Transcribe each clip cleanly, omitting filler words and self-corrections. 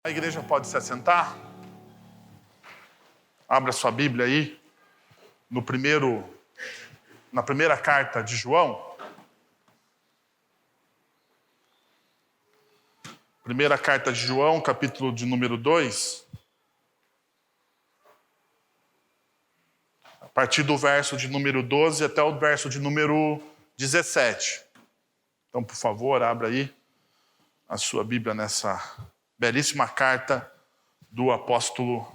A igreja pode se assentar? Abra sua Bíblia aí, na primeira carta de João. Primeira carta de João, capítulo de número 2. A partir do verso de número 12 até o verso de número 17. Então, por favor, abra aí a sua Bíblia nessa belíssima carta do apóstolo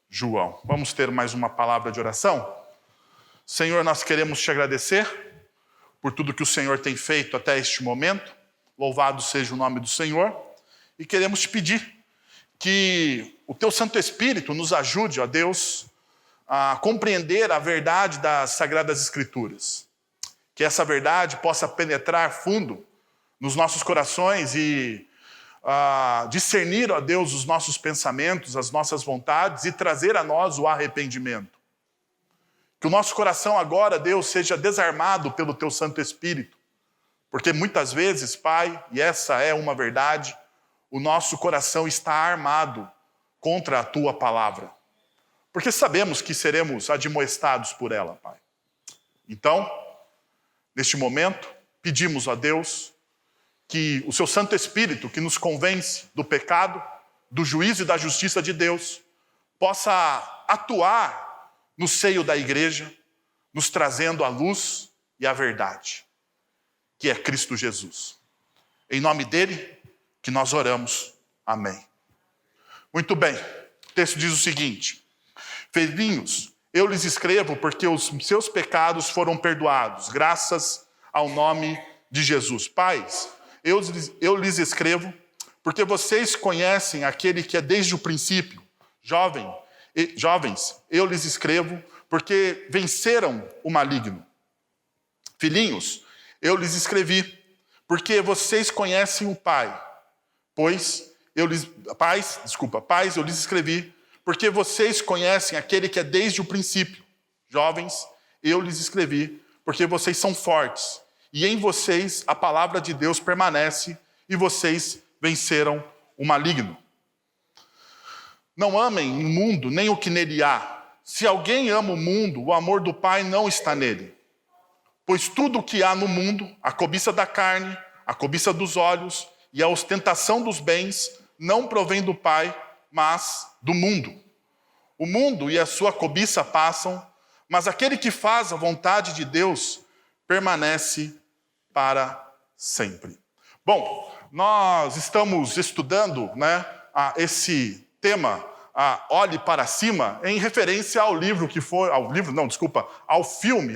João. Vamos ter mais uma palavra de oração? Senhor, nós queremos te agradecer por tudo que o Senhor tem feito até este momento. Louvado seja o nome do Senhor. E queremos te pedir que o teu Santo Espírito nos ajude, ó Deus, a compreender a verdade das Sagradas Escrituras. Que essa verdade possa penetrar fundo nos nossos corações e discernir, ó Deus, os nossos pensamentos, as nossas vontades e trazer a nós o arrependimento. Que o nosso coração agora, Deus, seja desarmado pelo teu Santo Espírito. Porque muitas vezes, Pai, e essa é uma verdade, o nosso coração está armado contra a tua palavra. Porque sabemos que seremos admoestados por ela, Pai. Então, neste momento, pedimos a Deus que o seu Santo Espírito, que nos convence do pecado, do juízo e da justiça de Deus, possa atuar no seio da igreja, nos trazendo a luz e a verdade, que é Cristo Jesus. Em nome dele que nós oramos. Amém. Muito bem. O texto diz o seguinte: Filhinhos, eu lhes escrevo porque os seus pecados foram perdoados, graças ao nome de Jesus. Pais, eu lhes escrevo porque vocês conhecem aquele que é desde o princípio. Jovens, eu lhes escrevo porque venceram o maligno. Filhinhos, eu lhes escrevi porque vocês conhecem o Pai. Pais, eu lhes escrevi porque vocês conhecem aquele que é desde o princípio. Jovens, eu lhes escrevi porque vocês são fortes. E em vocês a palavra de Deus permanece e vocês venceram o maligno. Não amem o mundo, nem o que nele há. Se alguém ama o mundo, o amor do Pai não está nele. Pois tudo o que há no mundo, a cobiça da carne, a cobiça dos olhos e a ostentação dos bens, não provém do Pai, mas do mundo. O mundo e a sua cobiça passam, mas aquele que faz a vontade de Deus permanece para sempre. Bom, nós estamos estudando, esse tema, Olhe para Cima, em referência ao livro ao filme,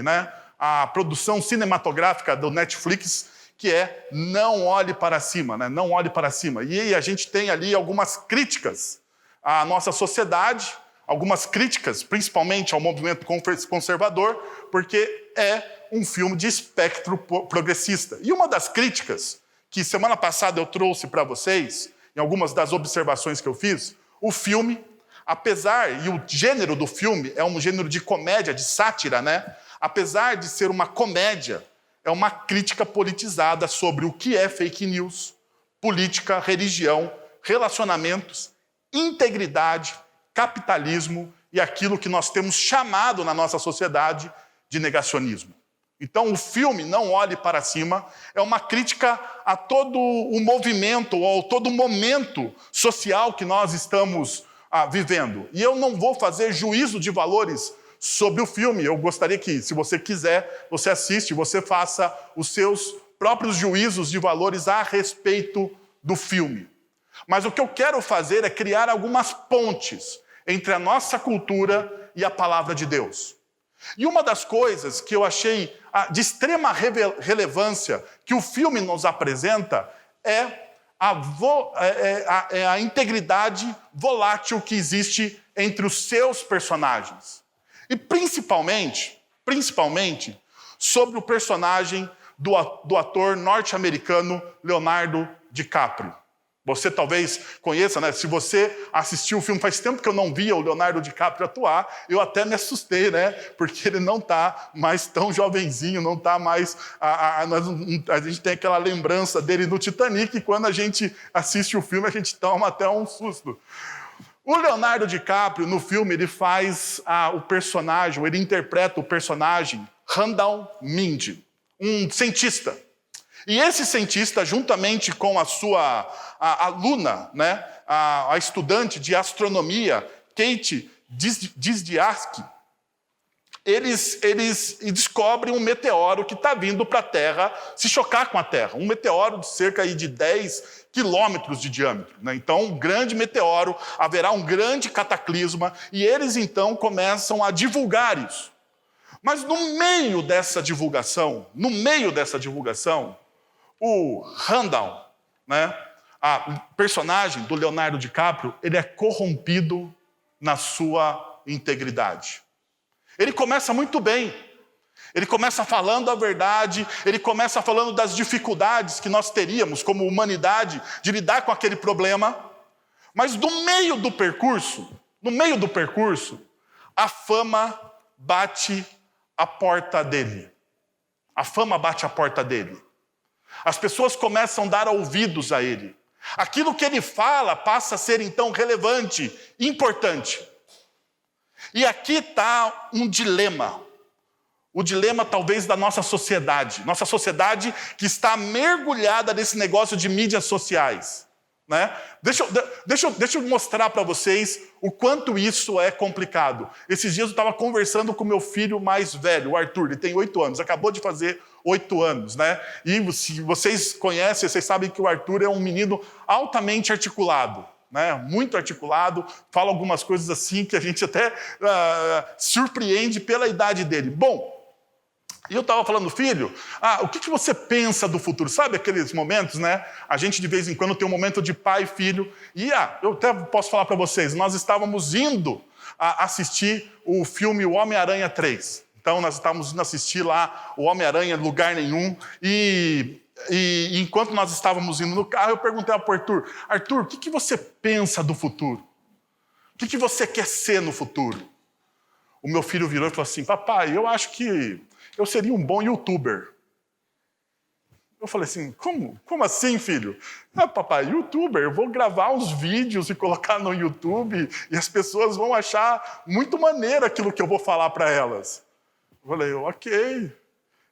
a produção cinematográfica do Netflix, que é Não Olhe para Cima, Não Olhe para Cima. E a gente tem ali algumas críticas à nossa sociedade, algumas críticas, principalmente ao movimento conservador, porque é um filme de espectro progressista. E uma das críticas que semana passada eu trouxe para vocês, em algumas das observações que eu fiz, o filme, e o gênero do filme é um gênero de comédia, de sátira, apesar de ser uma comédia, é uma crítica politizada sobre o que é fake news, política, religião, relacionamentos, integridade, capitalismo e aquilo que nós temos chamado na nossa sociedade de negacionismo. Então, o filme Não Olhe para Cima é uma crítica a todo o movimento ou todo o momento social que nós estamos vivendo. E eu não vou fazer juízo de valores sobre o filme. Eu gostaria que, se você quiser, você assiste, você faça os seus próprios juízos de valores a respeito do filme. Mas o que eu quero fazer é criar algumas pontes entre a nossa cultura e a palavra de Deus. E uma das coisas que eu achei de extrema relevância que o filme nos apresenta é a integridade volátil que existe entre os seus personagens. E principalmente, sobre o personagem do ator norte-americano Leonardo DiCaprio. Você talvez conheça, né? Se você assistiu o filme, faz tempo que eu não via o Leonardo DiCaprio atuar, eu até me assustei, né? Porque ele não está mais tão jovenzinho, não está mais... A gente tem aquela lembrança dele no Titanic, e quando a gente assiste o filme, a gente toma até um susto. O Leonardo DiCaprio, no filme, ele faz o personagem, ele interpreta o personagem Randall Mindy, um cientista. E esse cientista, juntamente com a sua aluna, né, a estudante de astronomia, Kate Dizdiarski, eles descobrem um meteoro que está vindo para a Terra se chocar com a Terra. Um meteoro de cerca de 10 quilômetros de diâmetro, né? Então, um grande meteoro, haverá um grande cataclisma, e eles então começam a divulgar isso. Mas no meio dessa divulgação, o Randall, né, a personagem do Leonardo DiCaprio, ele é corrompido na sua integridade. Ele começa muito bem. Ele começa falando a verdade, ele começa falando das dificuldades que nós teríamos como humanidade de lidar com aquele problema. Mas no meio do percurso, a fama bate a porta dele. A fama bate a porta dele. As pessoas começam a dar ouvidos a ele. Aquilo que ele fala passa a ser, então, relevante, importante. E aqui está um dilema. O dilema, talvez, da nossa sociedade. Nossa sociedade que está mergulhada nesse negócio de mídias sociais. Né? Deixa eu mostrar para vocês o quanto isso é complicado. Esses dias eu estava conversando com meu filho mais velho, o Arthur. Ele tem 8 anos, acabou de fazer 8 anos, né? E se vocês conhecem, vocês sabem que o Arthur é um menino altamente articulado, né? Muito articulado, fala algumas coisas assim que a gente até surpreende pela idade dele. Bom, e eu estava falando, filho, o que você pensa do futuro? Sabe aqueles momentos, né? A gente de vez em quando tem um momento de pai e filho. E eu até posso falar para vocês, nós estávamos indo assistir o filme O Homem-Aranha 3. Então, nós estávamos indo assistir lá o Homem-Aranha em lugar nenhum. E enquanto nós estávamos indo no carro, eu perguntei ao Arthur, Arthur, o que você pensa do futuro? O que você quer ser no futuro? O meu filho virou e falou assim, papai, eu acho que eu seria um bom youtuber. Eu falei assim, como assim, filho? Papai, youtuber, eu vou gravar uns vídeos e colocar no YouTube e as pessoas vão achar muito maneiro aquilo que eu vou falar para elas. Eu falei, ok.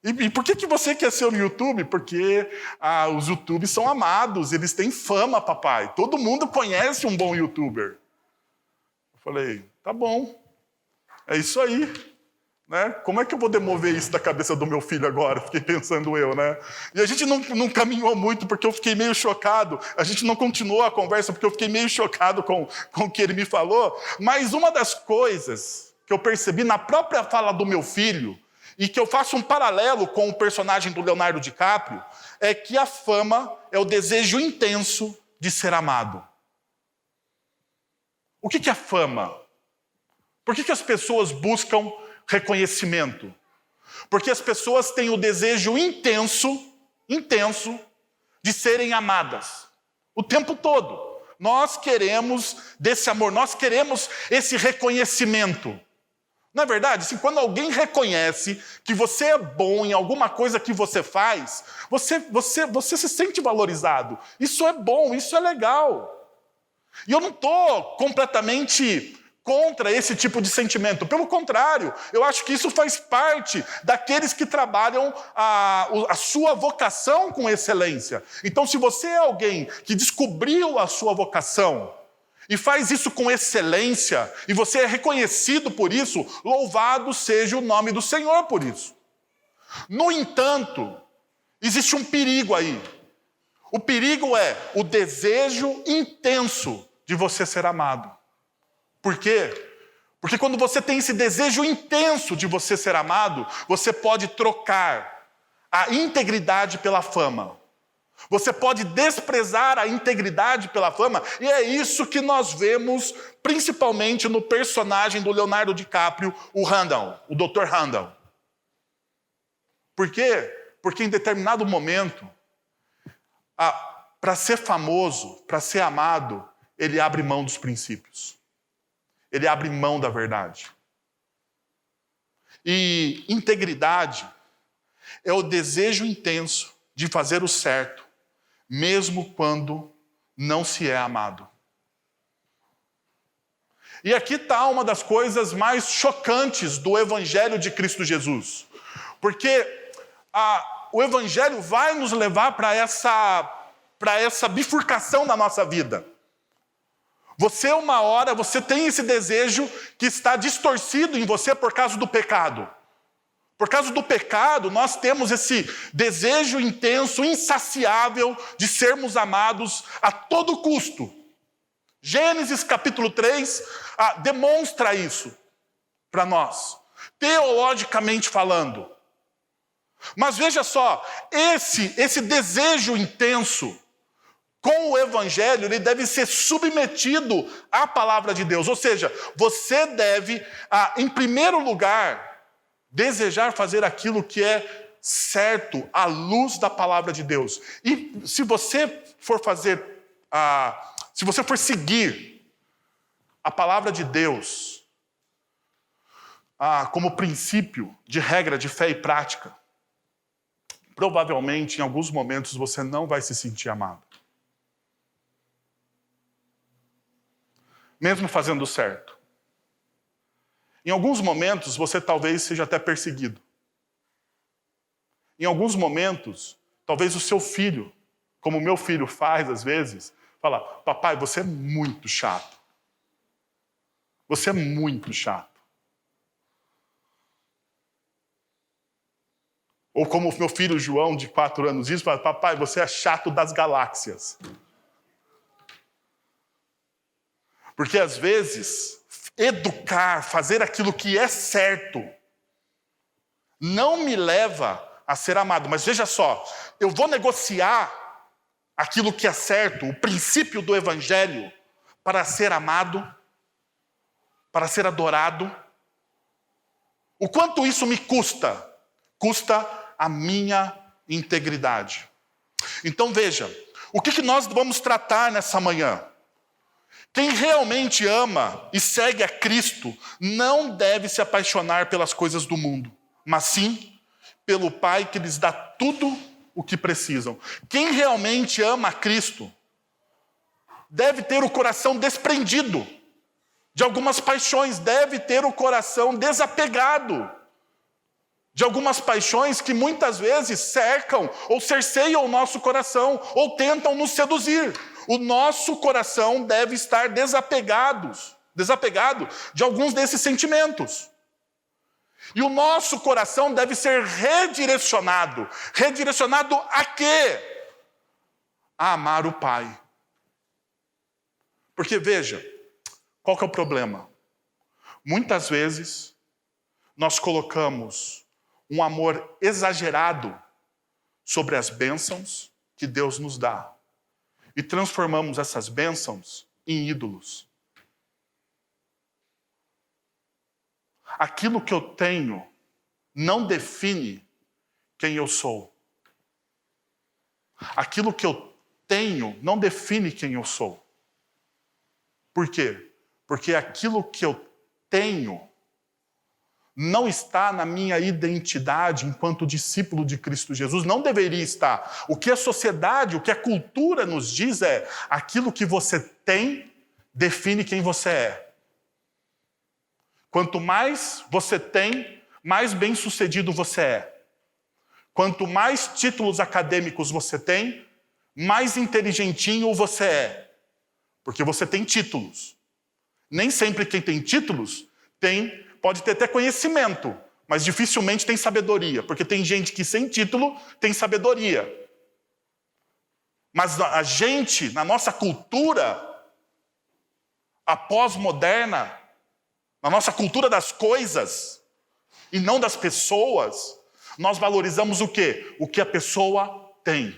E por que você quer ser no YouTube? Porque os YouTubes são amados, eles têm fama, papai. Todo mundo conhece um bom youtuber. Eu falei, tá bom, é isso aí. Né? Como é que eu vou demover isso da cabeça do meu filho agora? Fiquei pensando eu, né? E a gente não caminhou muito, porque eu fiquei meio chocado. A gente não continuou a conversa, porque eu fiquei meio chocado com o que ele me falou. Mas uma das coisas que eu percebi na própria fala do meu filho, e que eu faço um paralelo com o personagem do Leonardo DiCaprio, é que a fama é o desejo intenso de ser amado. O que é fama? Por que as pessoas buscam reconhecimento? Porque as pessoas têm o desejo intenso de serem amadas. O tempo todo. Nós queremos desse amor, nós queremos esse reconhecimento. Não é verdade? Assim, quando alguém reconhece que você é bom em alguma coisa que você faz, você se sente valorizado. Isso é bom, isso é legal. E eu não estou completamente contra esse tipo de sentimento. Pelo contrário, eu acho que isso faz parte daqueles que trabalham a sua vocação com excelência. Então, se você é alguém que descobriu a sua vocação e faz isso com excelência, e você é reconhecido por isso, louvado seja o nome do Senhor por isso. No entanto, existe um perigo aí. O perigo é o desejo intenso de você ser amado. Por quê? Porque quando você tem esse desejo intenso de você ser amado, você pode trocar a integridade pela fama. Você pode desprezar a integridade pela fama, e é isso que nós vemos principalmente no personagem do Leonardo DiCaprio, o Randall, o Dr. Randall. Por quê? Porque em determinado momento, para ser famoso, para ser amado, ele abre mão dos princípios. Ele abre mão da verdade. E integridade é o desejo intenso de fazer o certo, mesmo quando não se é amado. E aqui está uma das coisas mais chocantes do Evangelho de Cristo Jesus. Porque o Evangelho vai nos levar para essa bifurcação na nossa vida. Você, uma hora, você tem esse desejo que está distorcido em você por causa do pecado. Por causa do pecado, nós temos esse desejo intenso, insaciável de sermos amados a todo custo. Gênesis capítulo 3 demonstra isso para nós, teologicamente falando. Mas veja só, esse desejo intenso com o Evangelho, ele deve ser submetido à palavra de Deus. Ou seja, você deve, em primeiro lugar, desejar fazer aquilo que é certo à luz da palavra de Deus. E se você for se você for seguir a palavra de Deus como princípio de regra de fé e prática, provavelmente em alguns momentos você não vai se sentir amado. Mesmo fazendo certo. Em alguns momentos você talvez seja até perseguido. Em alguns momentos, talvez o seu filho, como o meu filho faz às vezes, fala: papai, você é muito chato. Você é muito chato. Ou como o meu filho João, de 4 anos, diz: papai, você é chato das galáxias. Porque às vezes, educar, fazer aquilo que é certo, não me leva a ser amado. Mas veja só, eu vou negociar aquilo que é certo, o princípio do Evangelho, para ser amado, para ser adorado. O quanto isso me custa? Custa a minha integridade. Então veja, o que nós vamos tratar nessa manhã? Quem realmente ama e segue a Cristo não deve se apaixonar pelas coisas do mundo, mas sim pelo Pai que lhes dá tudo o que precisam. Quem realmente ama a Cristo deve ter o coração desprendido de algumas paixões, deve ter o coração desapegado de algumas paixões que muitas vezes cercam ou cerceiam o nosso coração ou tentam nos seduzir. O nosso coração deve estar desapegado de alguns desses sentimentos. E o nosso coração deve ser redirecionado. Redirecionado a quê? A amar o Pai. Porque veja, qual que é o problema? Muitas vezes nós colocamos um amor exagerado sobre as bênçãos que Deus nos dá. E transformamos essas bênçãos em ídolos. Aquilo que eu tenho não define quem eu sou. Aquilo que eu tenho não define quem eu sou. Por quê? Porque aquilo que eu tenho não está na minha identidade enquanto discípulo de Cristo Jesus. Não deveria estar. O que a sociedade, o que a cultura nos diz é: aquilo que você tem define quem você é. Quanto mais você tem, mais bem-sucedido você é. Quanto mais títulos acadêmicos você tem, mais inteligentinho você é. Porque você tem títulos. Nem sempre quem tem títulos pode ter até conhecimento, mas dificilmente tem sabedoria, porque tem gente que sem título tem sabedoria. Mas a gente, na nossa cultura, a pós-moderna, na nossa cultura das coisas e não das pessoas, nós valorizamos o quê? O que a pessoa tem.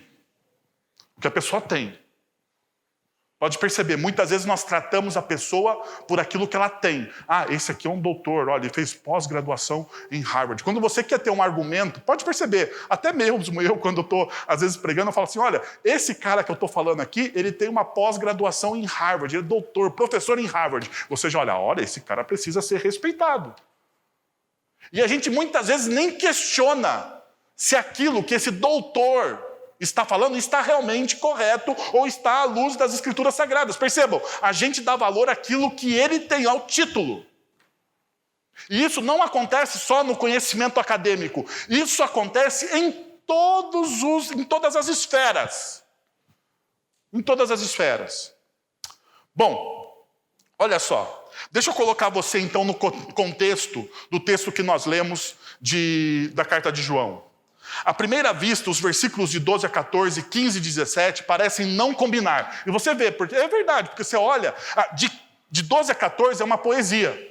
O que a pessoa tem. Pode perceber, muitas vezes nós tratamos a pessoa por aquilo que ela tem. Ah, esse aqui é um doutor, olha, ele fez pós-graduação em Harvard. Quando você quer ter um argumento, pode perceber, até mesmo eu, quando eu estou, às vezes, pregando, eu falo assim, olha, esse cara que eu estou falando aqui, ele tem uma pós-graduação em Harvard, ele é doutor, professor em Harvard. Você já olha, esse cara precisa ser respeitado. E a gente muitas vezes nem questiona se aquilo que esse doutor está falando está realmente correto ou está à luz das Escrituras Sagradas. Percebam, a gente dá valor àquilo que ele tem, ao título. E isso não acontece só no conhecimento acadêmico. Isso acontece em todas as esferas. Em todas as esferas. Bom, olha só. Deixa eu colocar você, então, no contexto do texto que nós lemos da carta de João. À primeira vista, os versículos de 12 a 14, 15 e 17 parecem não combinar. E você vê, porque é verdade, porque você olha, de 12 a 14 é uma poesia.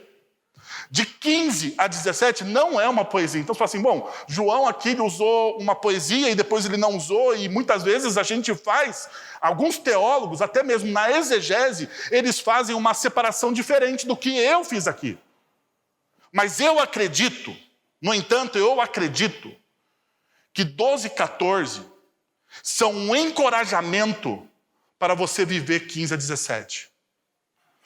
De 15 a 17 não é uma poesia. Então você fala assim, bom, João aqui ele usou uma poesia e depois ele não usou, e muitas vezes a gente faz, alguns teólogos, até mesmo na exegese, eles fazem uma separação diferente do que eu fiz aqui. Mas eu acredito, no entanto, eu acredito que 12 e 14 são um encorajamento para você viver 15 a 17.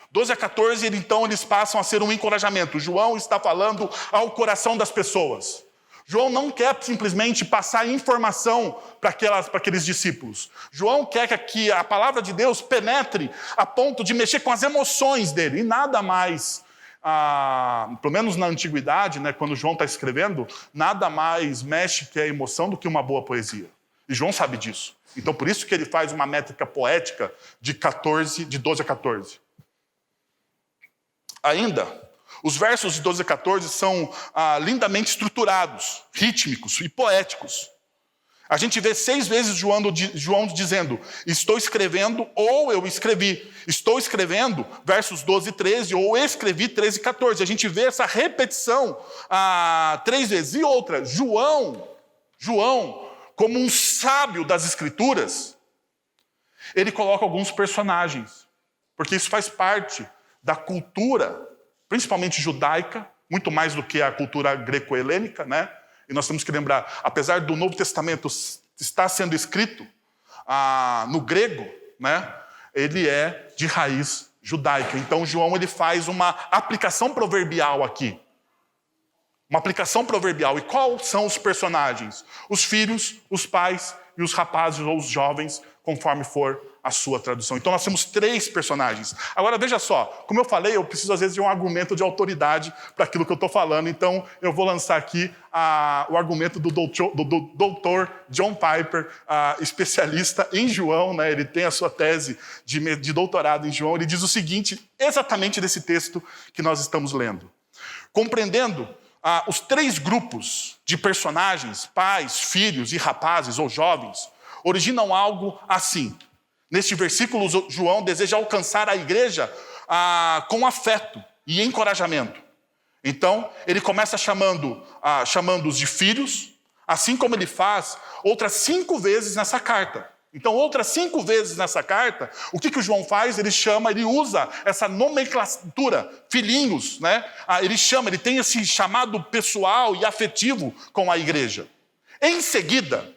12 a 14, então, eles passam a ser um encorajamento. João está falando ao coração das pessoas. João não quer simplesmente passar informação para aqueles discípulos. João quer que a palavra de Deus penetre a ponto de mexer com as emoções dele. E nada mais, pelo menos na antiguidade, né, quando João está escrevendo, nada mais mexe que a emoção do que uma boa poesia. E João sabe disso. Então, por isso que ele faz uma métrica poética de 12 a 14. Ainda, os versos de 12 a 14 são lindamente estruturados, rítmicos e poéticos. A gente vê 6 vezes João dizendo, estou escrevendo ou eu escrevi. Estou escrevendo, versos 12 e 13, ou escrevi 13 e 14. A gente vê essa repetição 3 vezes. E outra, João, como um sábio das Escrituras, ele coloca alguns personagens, porque isso faz parte da cultura, principalmente judaica, muito mais do que a cultura greco-helênica, né? E nós temos que lembrar, apesar do Novo Testamento estar sendo escrito no grego, né? Ele é de raiz judaica. Então, João ele faz uma aplicação proverbial aqui. Uma aplicação proverbial. E quais são os personagens? Os filhos, os pais e os rapazes ou os jovens, conforme for a sua tradução. Então, nós temos 3 personagens. Agora, veja só, como eu falei, eu preciso, às vezes, de um argumento de autoridade para aquilo que eu estou falando. Então, eu vou lançar aqui o argumento do doutor John Piper, especialista em João, né? Ele tem a sua tese de doutorado em João. Ele diz o seguinte, exatamente desse texto que nós estamos lendo. Compreendendo os 3 grupos de personagens, pais, filhos e rapazes ou jovens, originam algo assim. Neste versículo, João deseja alcançar a igreja com afeto e encorajamento. Então, ele começa chamando-os de filhos, assim como ele faz outras 5 vezes nessa carta. Então, outras 5 vezes nessa carta, o que o João faz? Ele usa essa nomenclatura, filhinhos, né? Ele tem esse chamado pessoal e afetivo com a igreja. Em seguida,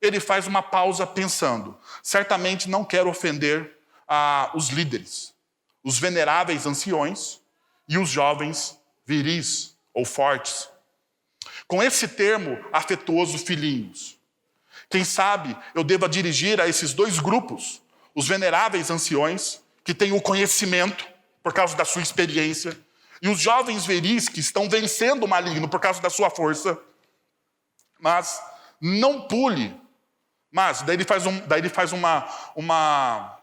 ele faz uma pausa pensando, certamente não quero ofender os líderes, os veneráveis anciões e os jovens viris ou fortes. Com esse termo afetuoso, filhinhos, quem sabe eu deva dirigir a esses 2 grupos, os veneráveis anciões, que têm o conhecimento por causa da sua experiência, e os jovens viris que estão vencendo o maligno por causa da sua força, mas não pule. Mas, daí ele faz uma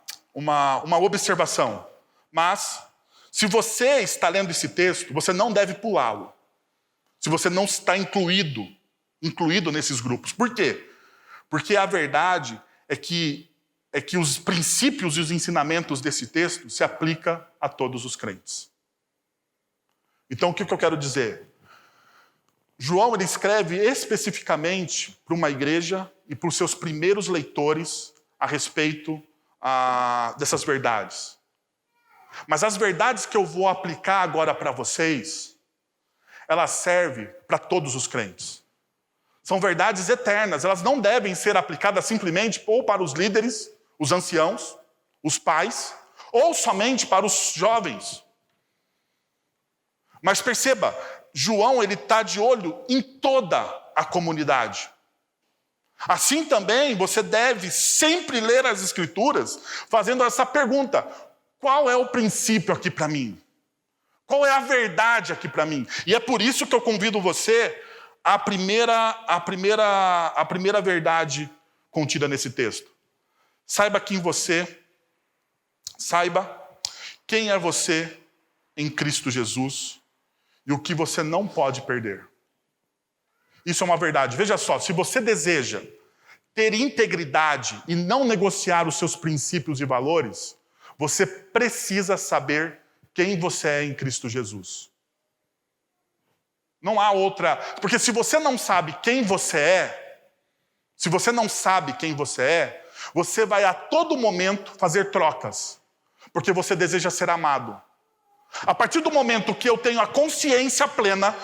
observação. Mas, se você está lendo esse texto, você não deve pulá-lo. Se você não está incluído nesses grupos. Por quê? Porque a verdade é que os princípios e os ensinamentos desse texto se aplicam a todos os crentes. Então, o que eu quero dizer? João ele escreve especificamente para uma igreja e para os seus primeiros leitores a respeito dessas verdades. Mas as verdades que eu vou aplicar agora para vocês, elas servem para todos os crentes. São verdades eternas, elas não devem ser aplicadas simplesmente ou para os líderes, os anciãos, os pais, ou somente para os jovens. Mas perceba, João ele está de olho em toda a comunidade. Assim também você deve sempre ler as Escrituras fazendo essa pergunta: qual é o princípio aqui para mim? Qual é a verdade aqui para mim? E é por isso que eu convido você à primeira verdade contida nesse texto. Saiba quem é você em Cristo Jesus e o que você não pode perder. Isso é uma verdade. Veja só, se você deseja ter integridade e não negociar os seus princípios e valores, você precisa saber quem você é em Cristo Jesus. Não há outra... Porque se você não sabe quem você é, você vai a todo momento fazer trocas, porque você deseja ser amado. A partir do momento que eu tenho a consciência plena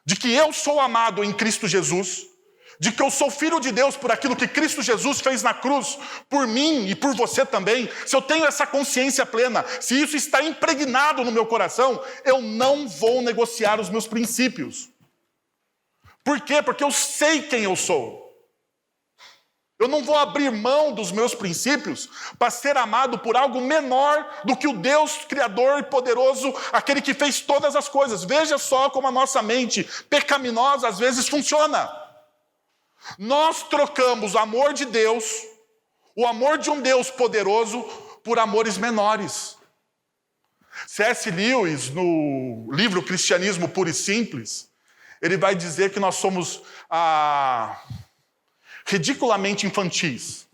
de que eu sou amado em Cristo Jesus, de que eu sou filho de Deus por aquilo que Cristo Jesus fez na cruz, por mim e por você também, se eu tenho essa consciência plena, se isso está impregnado no meu coração, eu não vou negociar os meus princípios. Por quê? Porque eu sei quem eu sou. Eu não vou abrir mão dos meus princípios para ser amado por algo menor do que o Deus Criador e poderoso, aquele que fez todas as coisas. Veja só como a nossa mente pecaminosa às vezes funciona. Nós trocamos o amor de Deus, o amor de um Deus poderoso, por amores menores. C.S. Lewis, no livro Cristianismo Puro e Simples, ele vai dizer que nós somos ridiculamente infantis.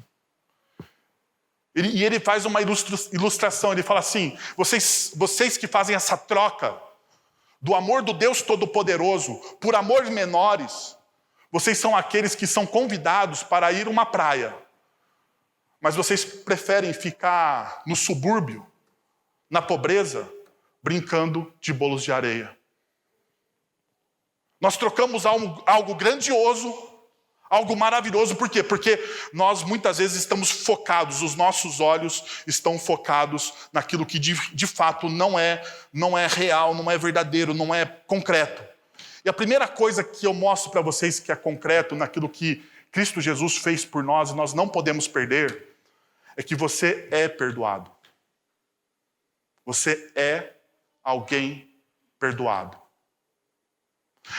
E ele faz uma ilustração, ele fala assim: vocês que fazem essa troca do amor do Deus Todo-Poderoso por amores menores, vocês são aqueles que são convidados para ir a uma praia, mas vocês preferem ficar no subúrbio, na pobreza, brincando de bolos de areia. Nós trocamos algo grandioso, algo maravilhoso. Por quê? Porque nós muitas vezes estamos focados, os nossos olhos estão focados naquilo que de fato não é real, não é verdadeiro, não é concreto. E a primeira coisa que eu mostro para vocês que é concreto naquilo que Cristo Jesus fez por nós e nós não podemos perder, é que você é perdoado. Você é alguém perdoado.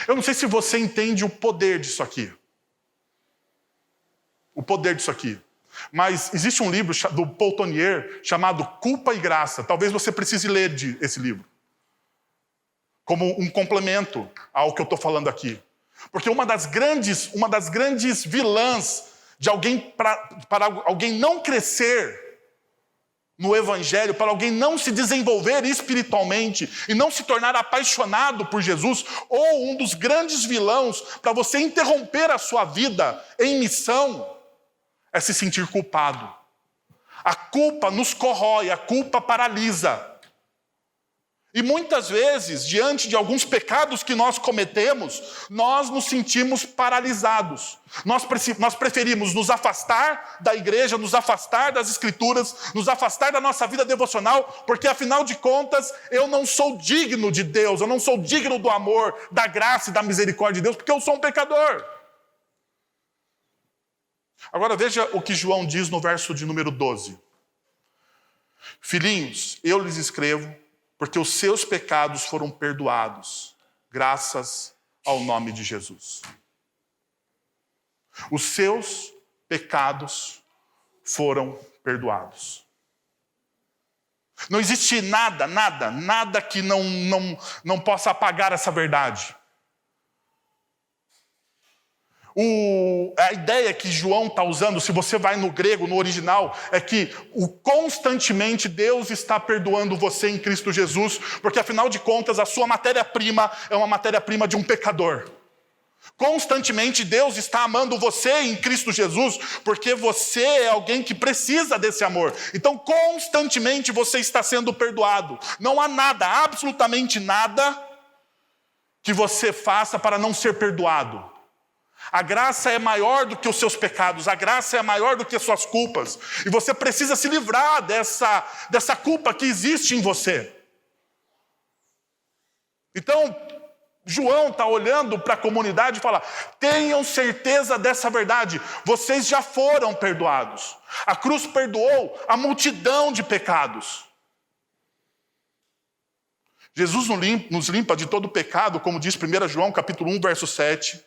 Eu não sei se você entende o poder disso aqui. O poder disso aqui. Mas existe um livro do Paul Tournier chamado Culpa e Graça. Talvez você precise ler esse livro como um complemento ao que eu estou falando aqui. Porque uma das grandes vilãs de alguém para alguém não crescer no Evangelho, para alguém não se desenvolver espiritualmente e não se tornar apaixonado por Jesus, ou um dos grandes vilões para você interromper a sua vida em missão, é se sentir culpado. A culpa nos corrói, a culpa paralisa. E muitas vezes, diante de alguns pecados que nós cometemos, nós nos sentimos paralisados. Nós preferimos nos afastar da igreja, nos afastar das Escrituras, nos afastar da nossa vida devocional, porque afinal de contas, eu não sou digno de Deus, eu não sou digno do amor, da graça e da misericórdia de Deus, porque eu sou um pecador. Agora veja o que João diz no verso de número 12. Filhinhos, eu lhes escrevo, porque os seus pecados foram perdoados, graças ao nome de Jesus. Os seus pecados foram perdoados. Não existe nada que não possa apagar essa verdade. A ideia que João está usando, se você vai no grego, no original, é que constantemente Deus está perdoando você em Cristo Jesus, porque afinal de contas a sua matéria-prima é uma matéria-prima de um pecador. Constantemente Deus está amando você em Cristo Jesus, porque você é alguém que precisa desse amor. Então, constantemente você está sendo perdoado. Não há nada, absolutamente nada, que você faça para não ser perdoado. A graça é maior do que os seus pecados, a graça é maior do que as suas culpas. E você precisa se livrar dessa culpa que existe em você. Então, João está olhando para a comunidade e fala: tenham certeza dessa verdade, vocês já foram perdoados. A cruz perdoou a multidão de pecados. Jesus nos limpa de todo pecado, como diz 1 João capítulo 1, verso 7.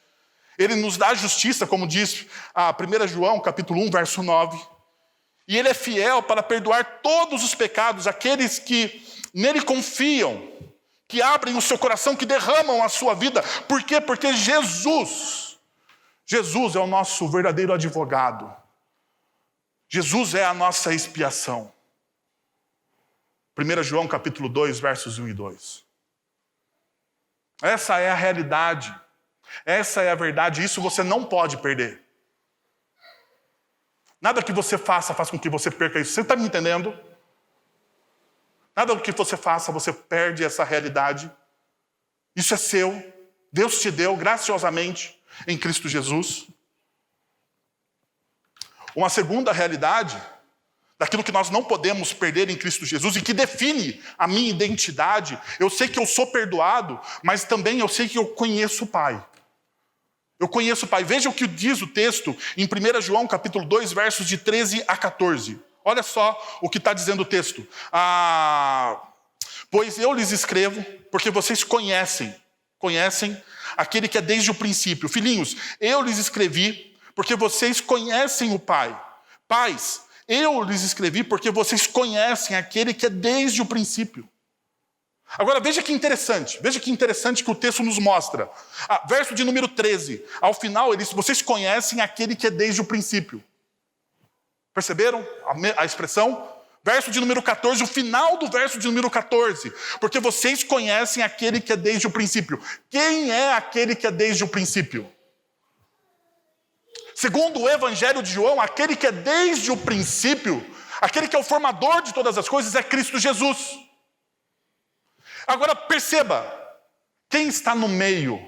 Ele nos dá justiça, como diz a 1 João capítulo 1, verso 9. E ele é fiel para perdoar todos os pecados, aqueles que nele confiam, que abrem o seu coração, que derramam a sua vida. Por quê? Porque Jesus é o nosso verdadeiro advogado. Jesus é a nossa expiação. 1 João capítulo 2, versos 1 e 2. Essa é a realidade. Essa é a verdade. Isso você não pode perder. Nada que você faça faz com que você perca isso. Você está me entendendo? Nada do que você faça, você perde essa realidade. Isso é seu. Deus te deu graciosamente em Cristo Jesus. Uma segunda realidade, daquilo que nós não podemos perder em Cristo Jesus e que define a minha identidade. Eu sei que eu sou perdoado, mas também eu sei que eu conheço o Pai. Eu conheço o Pai. Veja o que diz o texto em 1 João capítulo 2, versos de 13 a 14. Olha só o que está dizendo o texto. Pois eu lhes escrevo, porque vocês conhecem aquele que é desde o princípio. Filhinhos, eu lhes escrevi, porque vocês conhecem o Pai. Pais, eu lhes escrevi, porque vocês conhecem aquele que é desde o princípio. Agora veja que interessante que o texto nos mostra. Verso de número 13, ao final ele diz: vocês conhecem aquele que é desde o princípio. Perceberam a expressão? Verso de número 14, o final do verso de número 14. Porque vocês conhecem aquele que é desde o princípio. Quem é aquele que é desde o princípio? Segundo o Evangelho de João, aquele que é desde o princípio, aquele que é o formador de todas as coisas, é Cristo Jesus. Agora perceba, quem está no meio?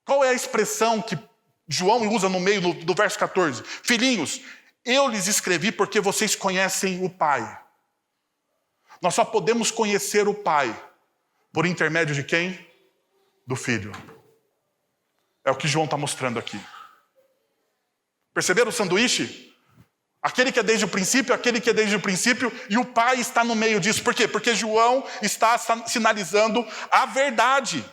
Qual é a expressão que João usa no meio do verso 14? Filhinhos, eu lhes escrevi porque vocês conhecem o Pai. Nós só podemos conhecer o Pai por intermédio de quem? Do Filho. É o que João está mostrando aqui. Perceberam o sanduíche? Aquele que é desde o princípio, aquele que é desde o princípio, e o Pai está no meio disso. Por quê? Porque João está sinalizando a verdade.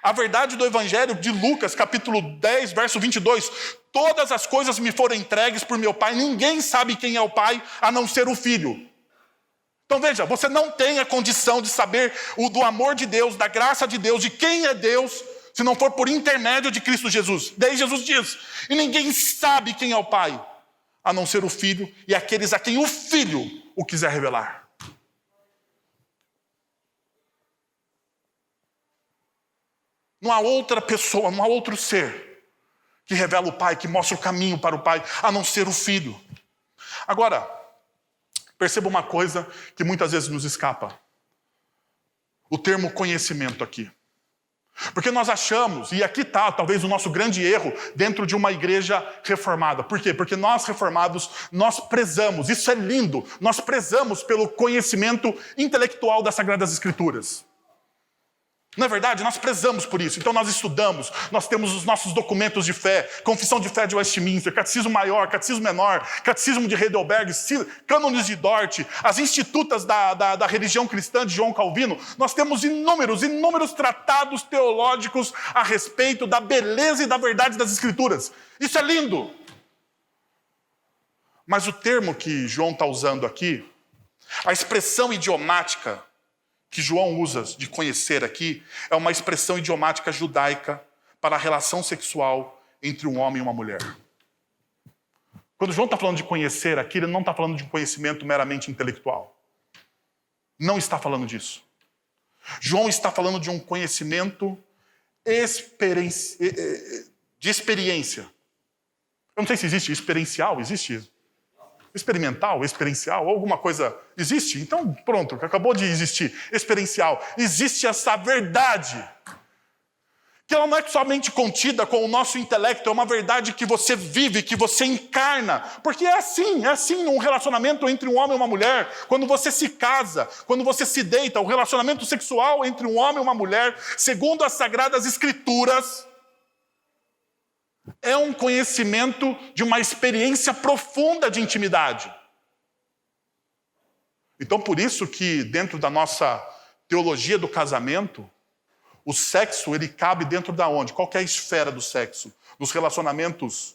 A verdade do Evangelho de Lucas, capítulo 10, verso 22. Todas as coisas me foram entregues por meu Pai. Ninguém sabe quem é o Pai, a não ser o Filho. Então veja, você não tem a condição de saber do amor de Deus, da graça de Deus, de quem é Deus, se não for por intermédio de Cristo Jesus. Daí Jesus diz: e ninguém sabe quem é o Pai, a não ser o Filho e aqueles a quem o Filho o quiser revelar. Não há outra pessoa, não há outro ser que revela o Pai, que mostra o caminho para o Pai, a não ser o Filho. Agora, perceba uma coisa que muitas vezes nos escapa. O termo conhecimento aqui. Porque nós achamos, e aqui está talvez o nosso grande erro dentro de uma igreja reformada. Por quê? Porque nós reformados, nós prezamos, isso é lindo, nós prezamos pelo conhecimento intelectual das Sagradas Escrituras. Não é verdade? Nós prezamos por isso. Então nós estudamos, nós temos os nossos documentos de fé, Confissão de Fé de Westminster, Catecismo Maior, Catecismo Menor, Catecismo de Heidelberg, Cânones de Dort, as institutas da religião cristã de João Calvino. Nós temos inúmeros tratados teológicos a respeito da beleza e da verdade das Escrituras. Isso é lindo. Mas o termo que João está usando aqui, a expressão idiomática que João usa de conhecer aqui, é uma expressão idiomática judaica para a relação sexual entre um homem e uma mulher. Quando João está falando de conhecer aqui, ele não está falando de um conhecimento meramente intelectual. Não está falando disso. João está falando de um conhecimento de experiência. Eu não sei se existe experiencial, existe experimental, experiencial, alguma coisa existe? Então, pronto, acabou de existir. Experiencial. Existe essa verdade, que ela não é somente contida com o nosso intelecto, é uma verdade que você vive, que você encarna. Porque é assim um relacionamento entre um homem e uma mulher. Quando você se casa, quando você se deita, o relacionamento sexual entre um homem e uma mulher, segundo as Sagradas Escrituras, é um conhecimento de uma experiência profunda de intimidade. Então, por isso que dentro da nossa teologia do casamento, o sexo, ele cabe dentro da onde? Qual que é a esfera do sexo? Nos relacionamentos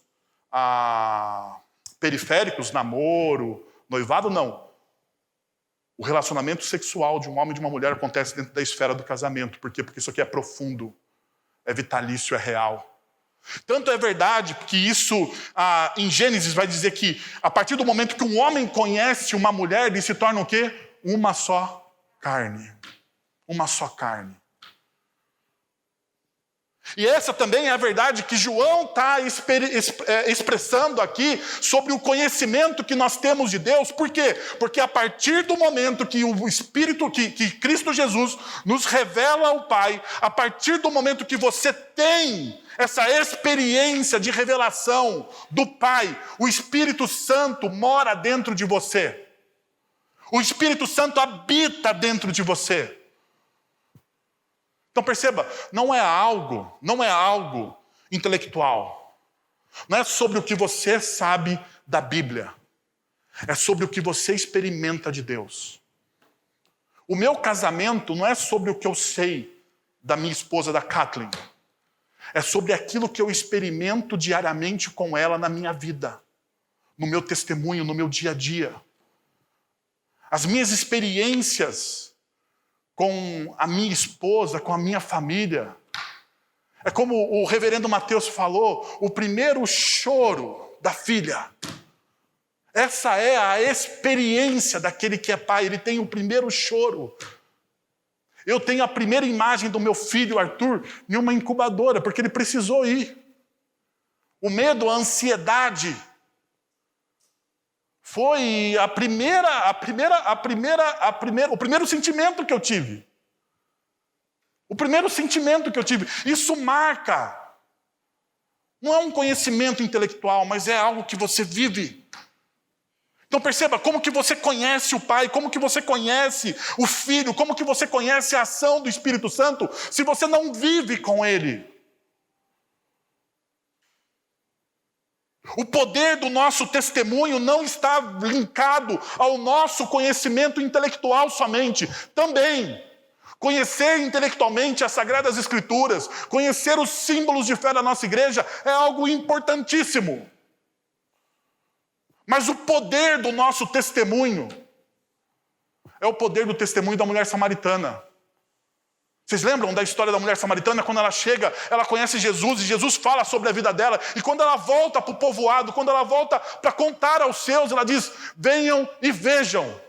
periféricos, namoro, noivado, não. O relacionamento sexual de um homem e de uma mulher acontece dentro da esfera do casamento. Por quê? Porque isso aqui é profundo, é vitalício, é real. Tanto é verdade que isso, em Gênesis, vai dizer que a partir do momento que um homem conhece uma mulher, ele se torna o quê? Uma só carne. Uma só carne. E essa também é a verdade que João está expressando aqui sobre o conhecimento que nós temos de Deus. Por quê? Porque a partir do momento que o Espírito, que Cristo Jesus nos revela o Pai, a partir do momento que você tem essa experiência de revelação do Pai, o Espírito Santo mora dentro de você. O Espírito Santo habita dentro de você. Então perceba, não é algo intelectual. Não é sobre o que você sabe da Bíblia. É sobre o que você experimenta de Deus. O meu casamento não é sobre o que eu sei da minha esposa, da Kathleen. É sobre aquilo que eu experimento diariamente com ela na minha vida. No meu testemunho, no meu dia a dia. As minhas experiências com a minha esposa, com a minha família. É como o reverendo Mateus falou, o primeiro choro da filha. Essa é a experiência daquele que é pai, ele tem o primeiro choro. Eu tenho a primeira imagem do meu filho, Arthur, em uma incubadora, porque ele precisou ir. O medo, a ansiedade, foi o primeiro sentimento que eu tive. O primeiro sentimento que eu tive. Isso marca. Não é um conhecimento intelectual, mas é algo que você vive. Então perceba como que você conhece o Pai, como que você conhece o Filho, como que você conhece a ação do Espírito Santo, se você não vive com Ele. O poder do nosso testemunho não está linkado ao nosso conhecimento intelectual somente. Também, conhecer intelectualmente as Sagradas Escrituras, conhecer os símbolos de fé da nossa igreja é algo importantíssimo. Mas o poder do nosso testemunho é o poder do testemunho da mulher samaritana. Vocês lembram da história da mulher samaritana? Quando ela chega, ela conhece Jesus e Jesus fala sobre a vida dela. E quando ela volta para o povoado, quando ela volta para contar aos seus, ela diz, venham e vejam.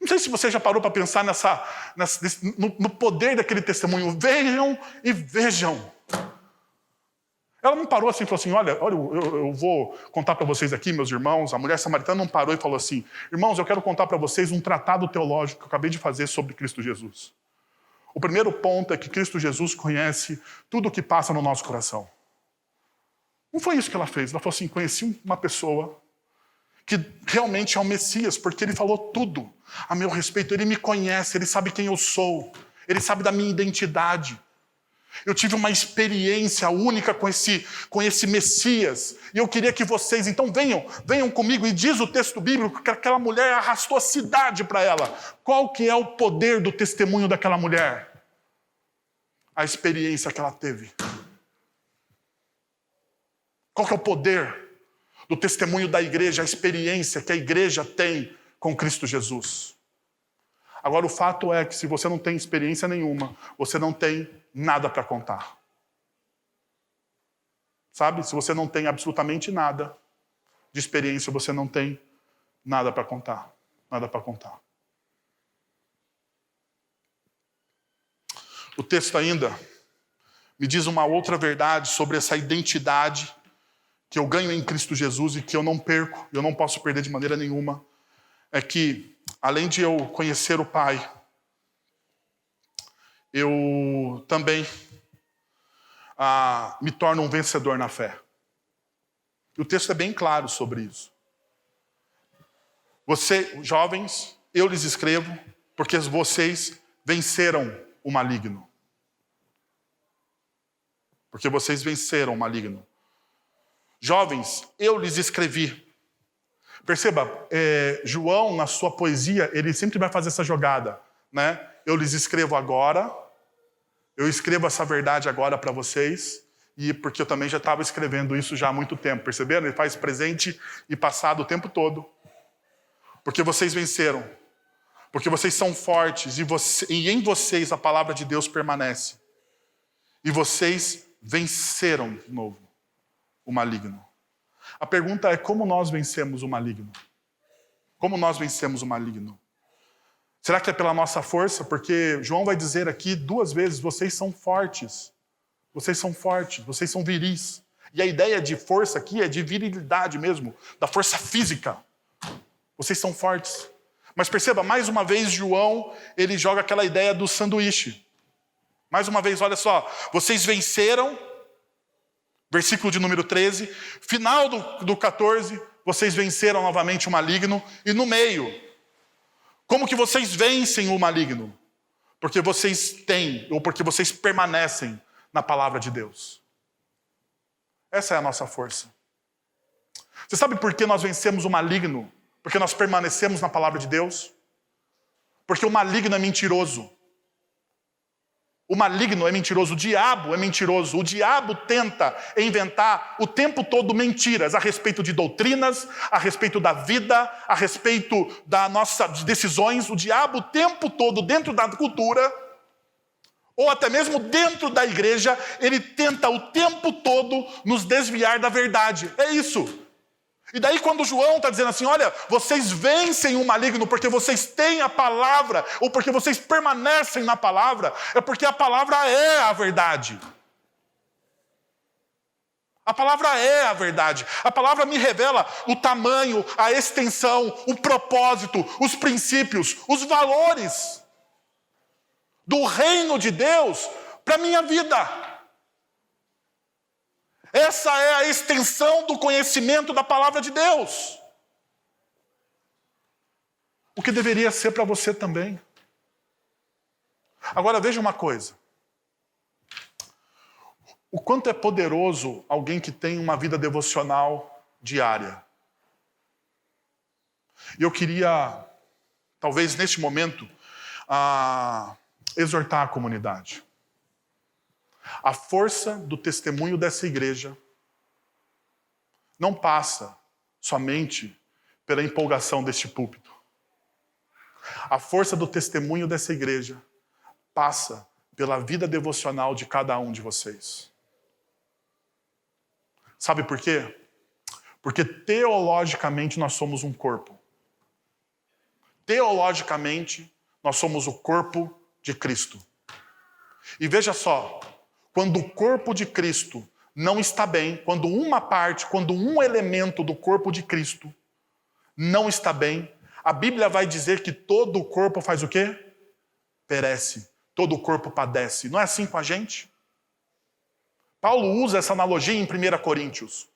Não sei se você já parou para pensar no poder daquele testemunho. Venham e vejam. Ela não parou assim e falou assim, olha eu vou contar para vocês aqui, meus irmãos. A mulher samaritana não parou e falou assim, irmãos, eu quero contar para vocês um tratado teológico que eu acabei de fazer sobre Cristo Jesus. O primeiro ponto é que Cristo Jesus conhece tudo o que passa no nosso coração. Não foi isso que ela fez. Ela falou assim, conheci uma pessoa que realmente é o Messias, porque ele falou tudo a meu respeito. Ele me conhece, ele sabe quem eu sou, ele sabe da minha identidade. Eu tive uma experiência única com esse Messias. E eu queria que vocês, então, venham comigo. E diz o texto bíblico que aquela mulher arrastou a cidade para ela. Qual que é o poder do testemunho daquela mulher? A experiência que ela teve. Qual que é o poder do testemunho da igreja? A experiência que a igreja tem com Cristo Jesus. Agora, o fato é que se você não tem experiência nenhuma, você não tem nada para contar. Sabe? Se você não tem absolutamente nada de experiência, você não tem nada para contar. Nada para contar. O texto ainda me diz uma outra verdade sobre essa identidade que eu ganho em Cristo Jesus e que eu não perco, eu não posso perder de maneira nenhuma. É que, além de eu conhecer o Pai, eu também me torno um vencedor na fé. E o texto é bem claro sobre isso. Jovens, eu lhes escrevo, porque vocês venceram o maligno. Porque vocês venceram o maligno. Jovens, eu lhes escrevi. Perceba, João, na sua poesia, ele sempre vai fazer essa jogada, né? Eu lhes escrevo agora, eu escrevo essa verdade agora para vocês, e porque eu também já estava escrevendo isso já há muito tempo, perceberam? Ele faz presente e passado o tempo todo. Porque vocês venceram, porque vocês são fortes, e em vocês a palavra de Deus permanece. E vocês venceram de novo o maligno. A pergunta é: como nós vencemos o maligno? Como nós vencemos o maligno? Será que é pela nossa força? Porque João vai dizer aqui 2 vezes: vocês são fortes. Vocês são fortes, vocês são viris. E a ideia de força aqui é de virilidade mesmo, da força física. Vocês são fortes. Mas perceba, mais uma vez, João, ele joga aquela ideia do sanduíche. Mais uma vez, olha só. Vocês venceram, versículo de número 13. Final do 14, vocês venceram novamente o maligno. E no meio, como que vocês vencem o maligno? Porque vocês têm, ou porque vocês permanecem na palavra de Deus. Essa é a nossa força. Você sabe por que nós vencemos o maligno? Porque nós permanecemos na palavra de Deus? Porque o maligno é mentiroso. O maligno é mentiroso, o diabo é mentiroso. O diabo tenta inventar o tempo todo mentiras a respeito de doutrinas, a respeito da vida, a respeito das nossas decisões. O diabo o tempo todo, dentro da cultura, ou até mesmo dentro da igreja, ele tenta o tempo todo nos desviar da verdade. É isso. E daí quando João está dizendo assim, olha, vocês vencem o maligno porque vocês têm a palavra, ou porque vocês permanecem na palavra, é porque a palavra é a verdade. A palavra é a verdade. A palavra me revela o tamanho, a extensão, o propósito, os princípios, os valores do reino de Deus para a minha vida. Essa é a extensão do conhecimento da palavra de Deus. O que deveria ser para você também. Agora veja uma coisa. O quanto é poderoso alguém que tem uma vida devocional diária. E eu queria, talvez neste momento, exortar a comunidade. A força do testemunho dessa igreja não passa somente pela empolgação deste púlpito. A força do testemunho dessa igreja passa pela vida devocional de cada um de vocês. Sabe por quê? Porque teologicamente nós somos um corpo. Teologicamente nós somos o corpo de Cristo. E veja só, quando o corpo de Cristo não está bem, quando uma parte, quando um elemento do corpo de Cristo não está bem, a Bíblia vai dizer que todo o corpo faz o quê? Perece. Todo o corpo padece. Não é assim com a gente? Paulo usa essa analogia em 1 Coríntios.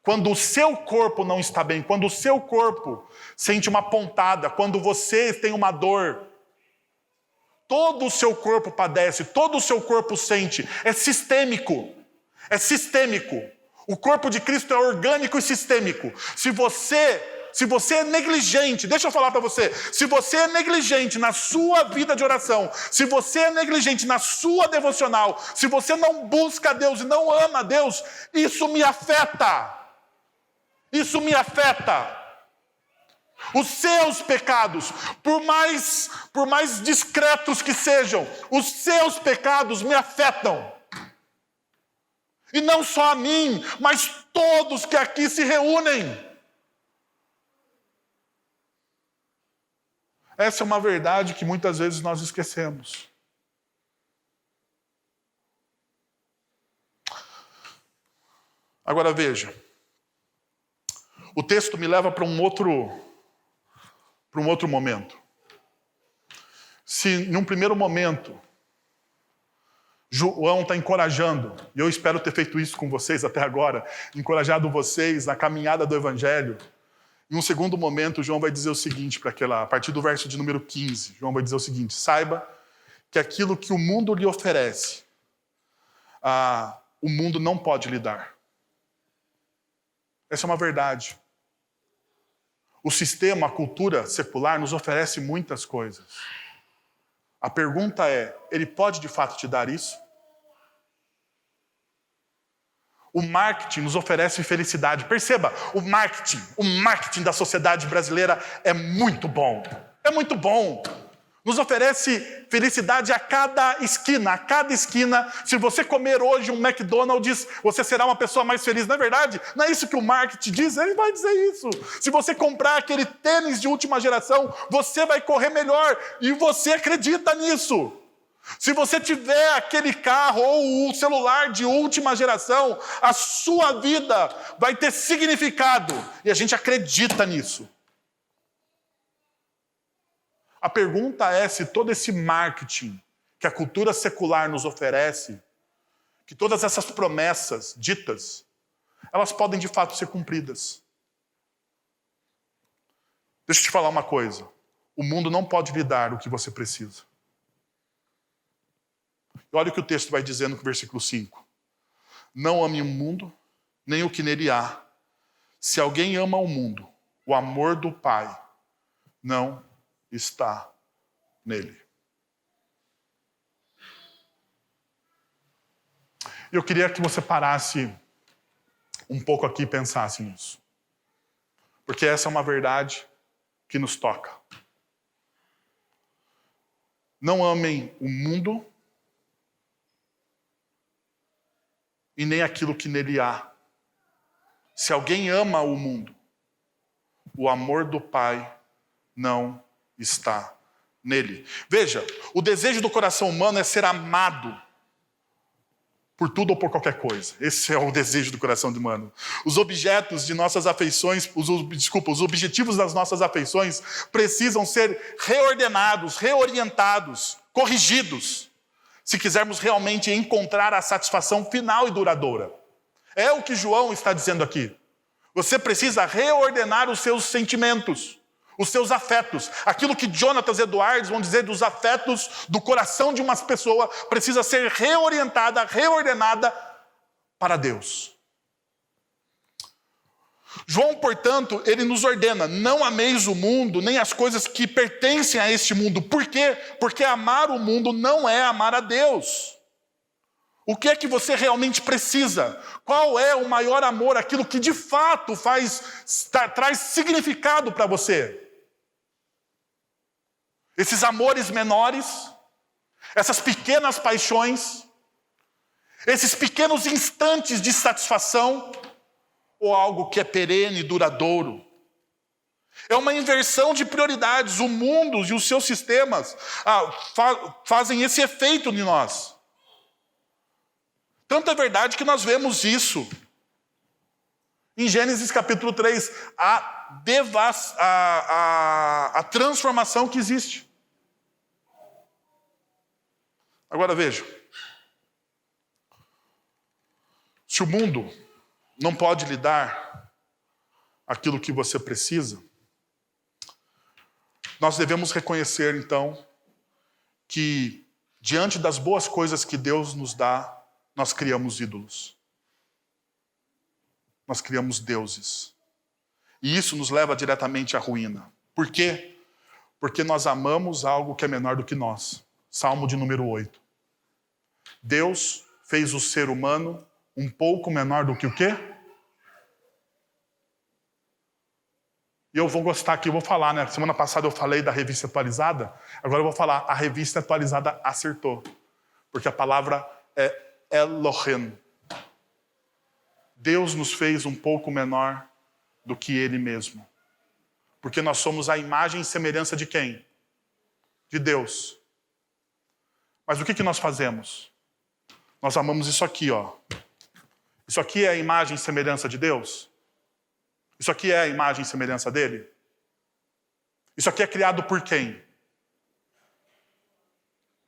Quando o seu corpo não está bem, quando o seu corpo sente uma pontada, quando você tem uma dor, todo o seu corpo padece, todo o seu corpo sente. É sistêmico. É sistêmico. O corpo de Cristo é orgânico e sistêmico. Se você é negligente, deixa eu falar para você, se você é negligente na sua vida de oração, se você é negligente na sua devocional, se você não busca a Deus e não ama a Deus, isso me afeta. Isso me afeta. Os seus pecados, por mais discretos que sejam, os seus pecados me afetam. E não só a mim, mas todos que aqui se reúnem. Essa é uma verdade que muitas vezes nós esquecemos. Agora veja, o texto me leva para um outro momento. Se em um primeiro momento João está encorajando, e eu espero ter feito isso com vocês até agora, encorajado vocês na caminhada do Evangelho, em um segundo momento João vai dizer o seguinte, a partir do verso de número 15, João vai dizer o seguinte: saiba que aquilo que o mundo lhe oferece, o mundo não pode lhe dar. Essa é uma verdade. O sistema, a cultura secular nos oferece muitas coisas. A pergunta é, ele pode de fato te dar isso? O marketing nos oferece felicidade. Perceba, o marketing da sociedade brasileira é muito bom. É muito bom. Nos oferece felicidade a cada esquina. A cada esquina, se você comer hoje um McDonald's, você será uma pessoa mais feliz. Não é verdade? Não é isso que o marketing diz? Ele vai dizer isso. Se você comprar aquele tênis de última geração, você vai correr melhor. E você acredita nisso. Se você tiver aquele carro ou o celular de última geração, a sua vida vai ter significado. E a gente acredita nisso. A pergunta é se todo esse marketing que a cultura secular nos oferece, que todas essas promessas ditas, elas podem de fato ser cumpridas. Deixa eu te falar uma coisa. O mundo não pode lhe dar o que você precisa. E olha o que o texto vai dizer no versículo 5. Não ame o mundo, nem o que nele há. Se alguém ama o mundo, o amor do Pai não está nele. Eu queria que você parasse um pouco aqui e pensasse nisso. Porque essa é uma verdade que nos toca. Não amem o mundo e nem aquilo que nele há. Se alguém ama o mundo, o amor do Pai não está nele. Veja, o desejo do coração humano é ser amado por tudo ou por qualquer coisa. Esse é o desejo do coração humano. Os objetos de nossas afeições, os objetivos das nossas afeições precisam ser reordenados, reorientados, corrigidos, se quisermos realmente encontrar a satisfação final e duradoura. É o que João está dizendo aqui. Você precisa reordenar os seus sentimentos, os seus afetos. Aquilo que Jonathan Edwards vão dizer dos afetos do coração de uma pessoa precisa ser reorientada, reordenada para Deus. João, portanto, ele nos ordena: não ameis o mundo, nem as coisas que pertencem a este mundo. Por quê? Porque amar o mundo não é amar a Deus. O que é que você realmente precisa? Qual é o maior amor, aquilo que de fato traz significado para você? Esses amores menores, essas pequenas paixões, esses pequenos instantes de satisfação, ou algo que é perene e duradouro? É uma inversão de prioridades. O mundo e os seus sistemas fazem esse efeito em nós. Tanto é verdade que nós vemos isso em Gênesis capítulo 3, a transformação que existe. Agora veja, se o mundo não pode lhe dar aquilo que você precisa, nós devemos reconhecer então que diante das boas coisas que Deus nos dá, nós criamos ídolos. Nós criamos deuses. E isso nos leva diretamente à ruína. Por quê? Porque nós amamos algo que é menor do que nós. Salmo de número 8. Deus fez o ser humano um pouco menor do que o quê? E eu vou gostar aqui, eu vou falar, né? Semana passada eu falei da revista atualizada, agora eu vou falar, a revista atualizada acertou. Porque a palavra é Elohim. Deus nos fez um pouco menor do que Ele mesmo. Porque nós somos a imagem e semelhança de quem? De Deus. Mas o que nós fazemos? Nós amamos isso aqui, ó. Isso aqui é a imagem e semelhança de Deus? Isso aqui é a imagem e semelhança dele? Isso aqui é criado por quem?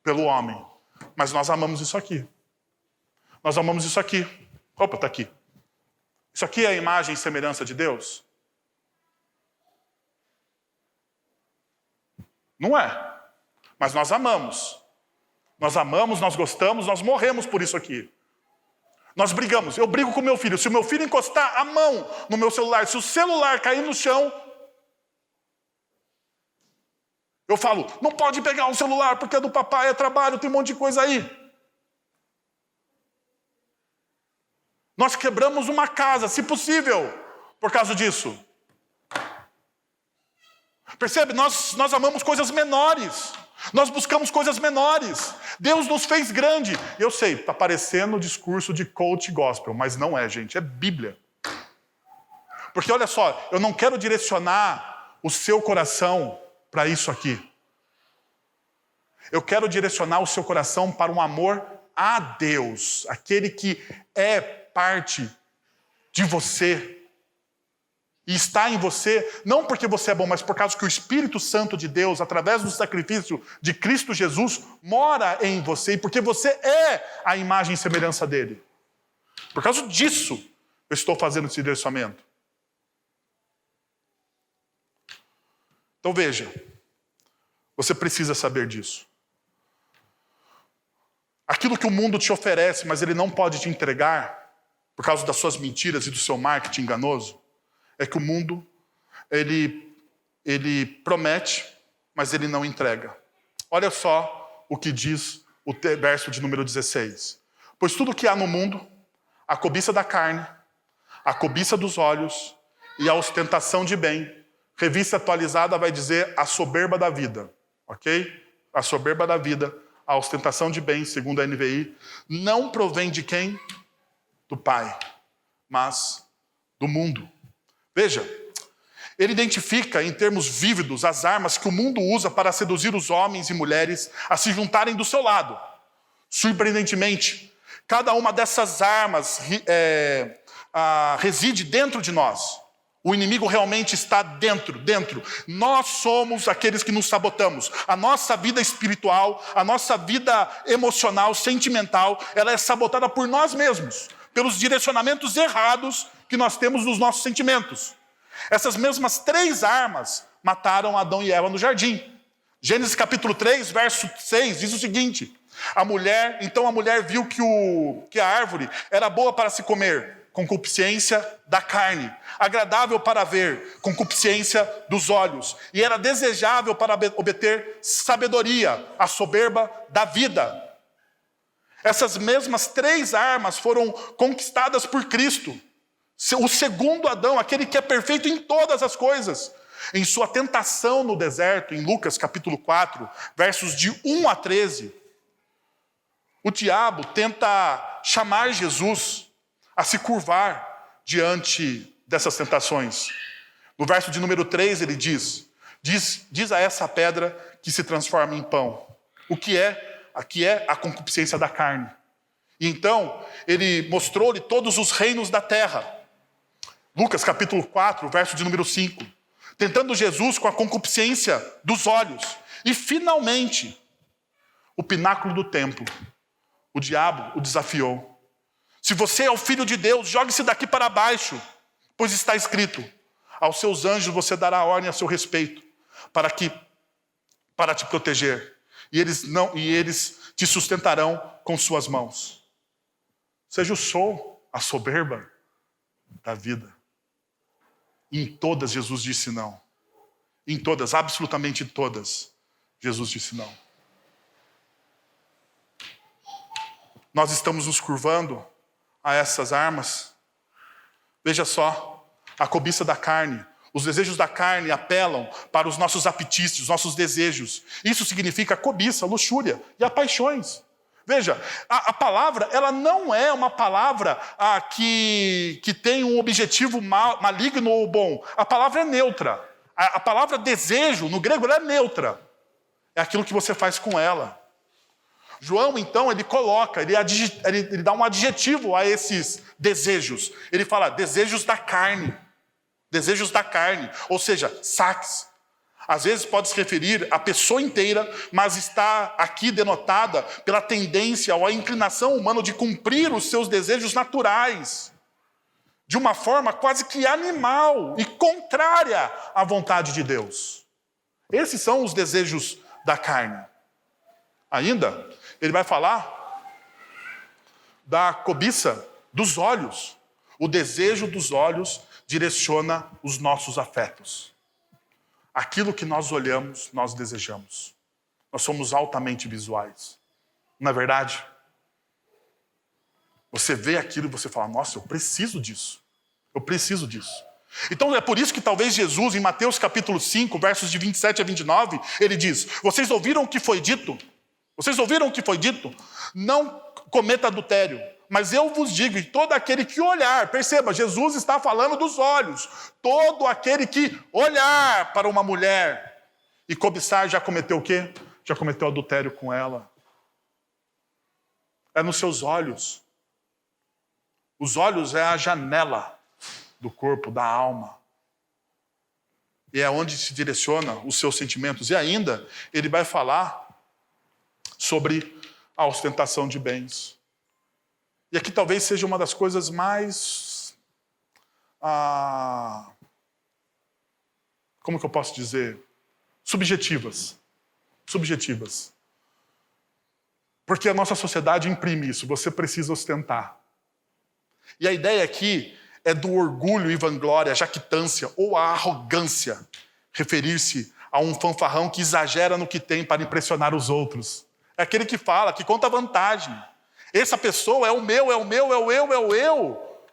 Pelo homem. Mas nós amamos isso aqui. Nós amamos isso aqui. Opa, está aqui. Isso aqui é a imagem e semelhança de Deus? Não é. Mas nós amamos. Nós amamos, nós gostamos, nós morremos por isso aqui. Nós brigamos. Eu brigo com meu filho. Se o meu filho encostar a mão no meu celular, se o celular cair no chão, eu falo, não pode pegar um celular porque é do papai, é trabalho, tem um monte de coisa aí. Nós quebramos uma casa, se possível, por causa disso. Percebe? Nós amamos coisas menores. Nós buscamos coisas menores. Deus nos fez grande. Eu sei, está parecendo discurso de coach gospel, mas não é, gente, é Bíblia. Porque olha só, eu não quero direcionar o seu coração para isso aqui. Eu quero direcionar o seu coração para um amor a Deus, aquele que é parte de você. E está em você, não porque você é bom, mas por causa que o Espírito Santo de Deus, através do sacrifício de Cristo Jesus, mora em você, e porque você é a imagem e semelhança dele. Por causa disso, eu estou fazendo esse direcionamento. Então veja, você precisa saber disso. Aquilo que o mundo te oferece, mas ele não pode te entregar, por causa das suas mentiras e do seu marketing enganoso, é que o mundo, ele promete, mas ele não entrega. Olha só o que diz o verso de número 16. Pois tudo que há no mundo, a cobiça da carne, a cobiça dos olhos e a ostentação de bem, revista atualizada vai dizer a soberba da vida, ok? A soberba da vida, a ostentação de bem, segundo a NVI, não provém de quem? Do Pai, mas do mundo. Veja, ele identifica em termos vívidos as armas que o mundo usa para seduzir os homens e mulheres a se juntarem do seu lado. Surpreendentemente, cada uma dessas armas reside dentro de nós. O inimigo realmente está dentro. Nós somos aqueles que nos sabotamos. A nossa vida espiritual, a nossa vida emocional, sentimental, ela é sabotada por nós mesmos, pelos direcionamentos errados que nós temos nos nossos sentimentos. Essas mesmas 3 armas mataram Adão e Eva no jardim. Gênesis capítulo 3, verso 6, diz o seguinte: então a mulher viu que a árvore era boa para se comer, concupiscência da carne, agradável para ver, concupiscência dos olhos, e era desejável para obter sabedoria, a soberba da vida. Essas mesmas 3 armas foram conquistadas por Cristo. O segundo Adão, aquele que é perfeito em todas as coisas. Em sua tentação no deserto, em Lucas capítulo 4, versos de 1 a 13, o diabo tenta chamar Jesus a se curvar diante dessas tentações. No verso de número 3 ele diz a essa pedra que se transforma em pão. O que é? Aqui é a concupiscência da carne. E então ele mostrou-lhe todos os reinos da terra. Lucas capítulo 4, verso de número 5. Tentando Jesus com a concupiscência dos olhos. E finalmente, o pináculo do templo. O diabo o desafiou. Se você é o filho de Deus, jogue-se daqui para baixo, pois está escrito: aos seus anjos você dará ordem a seu respeito, para te proteger, e eles te sustentarão com suas mãos. Seja o sol, a soberba da vida. E em todas Jesus disse não. Em todas, absolutamente todas, Jesus disse não. Nós estamos nos curvando a essas armas. Veja só, a cobiça da carne. Os desejos da carne apelam para os nossos apetites, os nossos desejos. Isso significa cobiça, luxúria e as paixões. Veja, a palavra, ela não é uma palavra que tem um objetivo maligno ou bom. A palavra é neutra. A palavra desejo, no grego, ela é neutra. É aquilo que você faz com ela. João, então, ele dá um adjetivo a esses desejos. Ele fala desejos da carne. Desejos da carne, ou seja, saques. Às vezes pode se referir à pessoa inteira, mas está aqui denotada pela tendência ou a inclinação humana de cumprir os seus desejos naturais, de uma forma quase que animal e contrária à vontade de Deus. Esses são os desejos da carne. Ainda, ele vai falar da cobiça dos olhos. O desejo dos olhos direciona os nossos afetos. Aquilo que nós olhamos, nós desejamos. Nós somos altamente visuais. Não é verdade? Você vê aquilo e você fala, nossa, eu preciso disso. Eu preciso disso. Então é por isso que talvez Jesus, em Mateus capítulo 5, versos de 27 a 29, ele diz, vocês ouviram o que foi dito? Vocês ouviram o que foi dito? Não cometa adultério. Mas eu vos digo, e todo aquele que olhar, perceba, Jesus está falando dos olhos. Todo aquele que olhar para uma mulher e cobiçar, já cometeu o quê? Já cometeu adultério com ela. É nos seus olhos. Os olhos é a janela do corpo, da alma. E é onde se direciona os seus sentimentos. E ainda, ele vai falar sobre a ostentação de bens. E aqui talvez seja uma das coisas mais... como que eu posso dizer? Subjetivas. Subjetivas. Porque a nossa sociedade imprime isso. Você precisa ostentar. E a ideia aqui é do orgulho e vanglória, a jactância ou a arrogância. Referir-se a um fanfarrão que exagera no que tem para impressionar os outros. É aquele que fala, que conta vantagem. Essa pessoa é o meu, é o meu, é o eu, é o eu.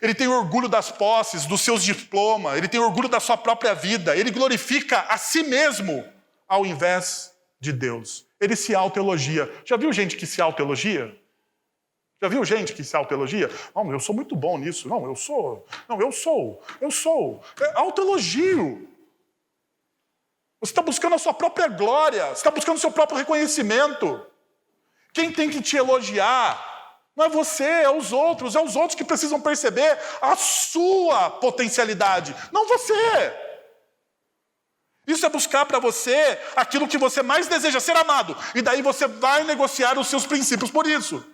Ele tem orgulho das posses, dos seus diplomas, ele tem orgulho da sua própria vida, ele glorifica a si mesmo ao invés de Deus. Ele se autoelogia. Já viu gente que se autoelogia? Já viu gente que se autoelogia? Não, eu sou muito bom nisso. Não, eu sou. É autoelogio. Você está buscando a sua própria glória, você está buscando o seu próprio reconhecimento. Quem tem que te elogiar não é você, é os outros que precisam perceber a sua potencialidade, não você. Isso é buscar para você aquilo que você mais deseja, ser amado. E daí você vai negociar os seus princípios por isso.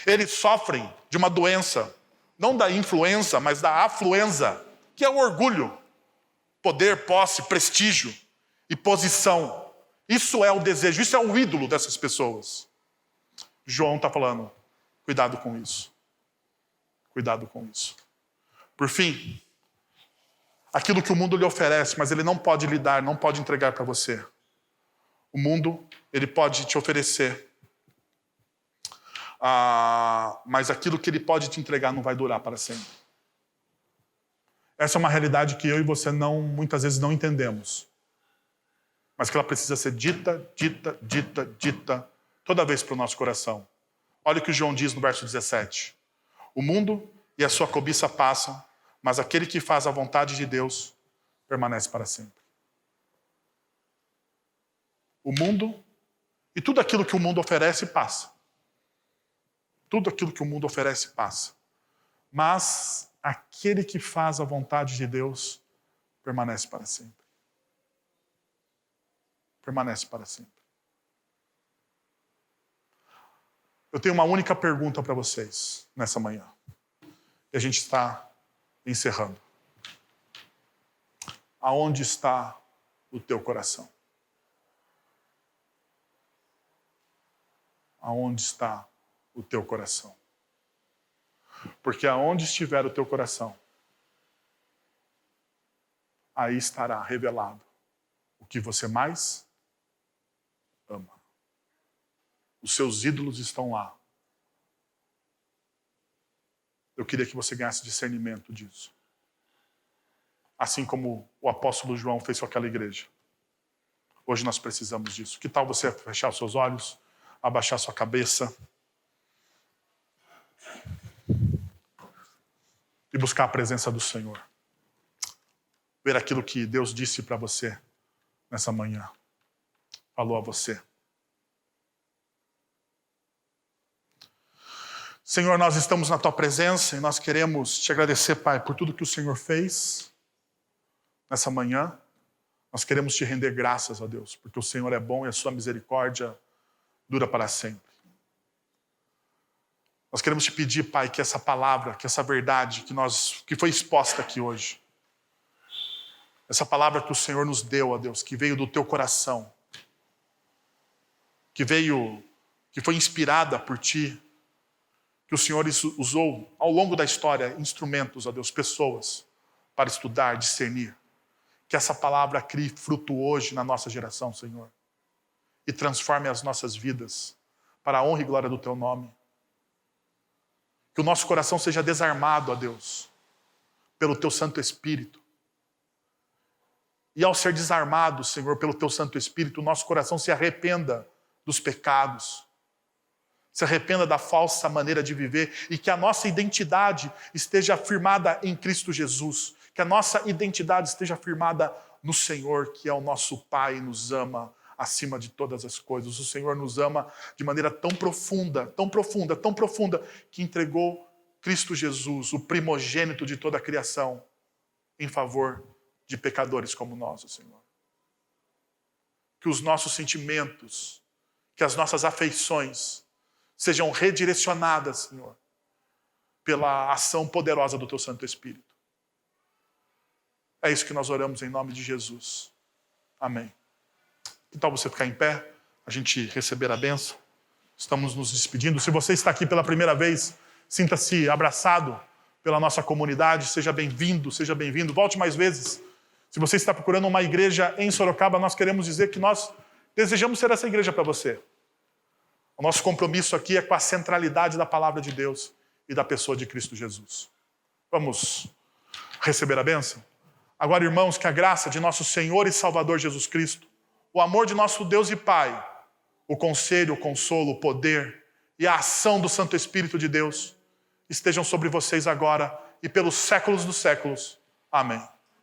Eles sofrem de uma doença, não da influenza, mas da afluenza, que é o orgulho, poder, posse, prestígio e posição. Isso é o desejo, isso é o ídolo dessas pessoas. João está falando, cuidado com isso. Cuidado com isso. Por fim, aquilo que o mundo lhe oferece, mas ele não pode lhe dar, não pode entregar para você. O mundo, ele pode te oferecer, mas aquilo que ele pode te entregar não vai durar para sempre. Essa é uma realidade que eu e você muitas vezes não entendemos. Mas que ela precisa ser dita toda vez para o nosso coração. Olha o que João diz no verso 17. O mundo e a sua cobiça passam, mas aquele que faz a vontade de Deus permanece para sempre. O mundo e tudo aquilo que o mundo oferece passa. Tudo aquilo que o mundo oferece passa. Mas aquele que faz a vontade de Deus permanece para sempre. Permanece para sempre. Eu tenho uma única pergunta para vocês nessa manhã. E a gente está encerrando. Aonde está o teu coração? Aonde está o teu coração? Porque aonde estiver o teu coração, aí estará revelado o que você mais ama. Os seus ídolos estão lá. Eu queria que você ganhasse discernimento disso. Assim como o apóstolo João fez com aquela igreja. Hoje nós precisamos disso. Que tal você fechar os seus olhos, abaixar sua cabeça e buscar a presença do Senhor. Ver aquilo que Deus disse para você nessa manhã. falou a você. Senhor, nós estamos na Tua presença e nós queremos Te agradecer, Pai, por tudo que o Senhor fez nessa manhã. Nós queremos Te render graças, ó Deus, porque o Senhor é bom e a Sua misericórdia dura para sempre. Nós queremos Te pedir, Pai, que essa palavra, que essa verdade que foi exposta aqui hoje, essa palavra que o Senhor nos deu, ó Deus, que veio do Teu coração, que foi inspirada por Ti, que o Senhor usou ao longo da história instrumentos, ó Deus, pessoas, para estudar, discernir. Que essa palavra crie fruto hoje na nossa geração, Senhor, e transforme as nossas vidas para a honra e glória do Teu nome. Que o nosso coração seja desarmado, ó Deus, pelo Teu Santo Espírito. E ao ser desarmado, Senhor, pelo Teu Santo Espírito, o nosso coração se arrependa dos pecados, se arrependa da falsa maneira de viver e que a nossa identidade esteja firmada em Cristo Jesus, que a nossa identidade esteja firmada no Senhor, que é o nosso Pai e nos ama acima de todas as coisas. O Senhor nos ama de maneira tão profunda, tão profunda, tão profunda, que entregou Cristo Jesus, o primogênito de toda a criação, em favor de pecadores como nós, Senhor. Que os nossos sentimentos, que as nossas afeições sejam redirecionadas, Senhor, pela ação poderosa do Teu Santo Espírito. É isso que nós oramos em nome de Jesus. Amém. Que tal você ficar em pé, a gente receber a bênção? Estamos nos despedindo. Se você está aqui pela primeira vez, sinta-se abraçado pela nossa comunidade. Seja bem-vindo, seja bem-vindo. Volte mais vezes. Se você está procurando uma igreja em Sorocaba, nós queremos dizer que nós desejamos ser essa igreja para você. O nosso compromisso aqui é com a centralidade da palavra de Deus e da pessoa de Cristo Jesus. Vamos receber a bênção? Agora, irmãos, que a graça de nosso Senhor e Salvador Jesus Cristo, o amor de nosso Deus e Pai, o conselho, o consolo, o poder e a ação do Santo Espírito de Deus estejam sobre vocês agora e pelos séculos dos séculos. Amém.